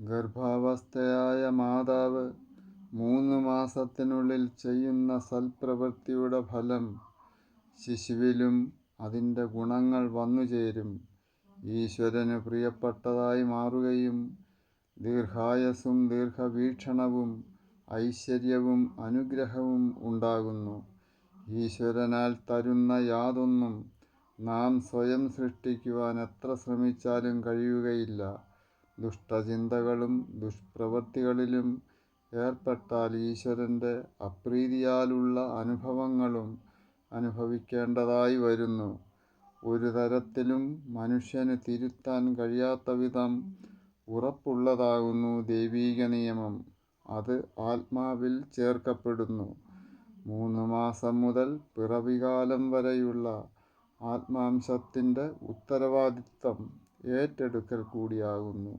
ഗർഭാവസ്ഥയായ മാതാവ് 3 മാസത്തിനുള്ളിൽ ചെയ്യുന്ന സൽപ്രവൃത്തിയുടെ ഫലം ശിശുവിലും അതിൻ്റെ ഗുണങ്ങൾ വന്നുചേരും. ഈശ്വരന് പ്രിയപ്പെട്ടതായി മാറുകയും ദീർഘായുസ്സും ദീർഘവീക്ഷണവും ഐശ്വര്യവും അനുഗ്രഹവും ഉണ്ടാകുന്നു. ഈശ്വരനാൽ തരുന്ന യാതൊന്നും നാം സ്വയം സൃഷ്ടിക്കുവാൻ എത്ര ശ്രമിച്ചാലും കഴിയുകയില്ല. ദുഷ്ടചിന്തകളും ദുഷ്പ്രവൃത്തികളിലും ഏർപ്പെട്ടാൽ ഈശ്വരൻ്റെ അപ്രീതിയാലുള്ള അനുഭവങ്ങളും അനുഭവിക്കേണ്ടതായി വരുന്നു. ഒരു തരത്തിലും മനുഷ്യന് തിരുത്താൻ കഴിയാത്ത വിധം ഉറപ്പുള്ളതാകുന്നു ദൈവീക നിയമം. അത് ആത്മാവിൽ ചേർക്കപ്പെടുന്നു. 3 മാസം മുതൽ പിറവികാലം വരെയുള്ള ആത്മാംശത്തിൻ്റെ ഉത്തരവാദിത്വം ഏറ്റെടുക്കൽ കൂടിയാകുന്നു.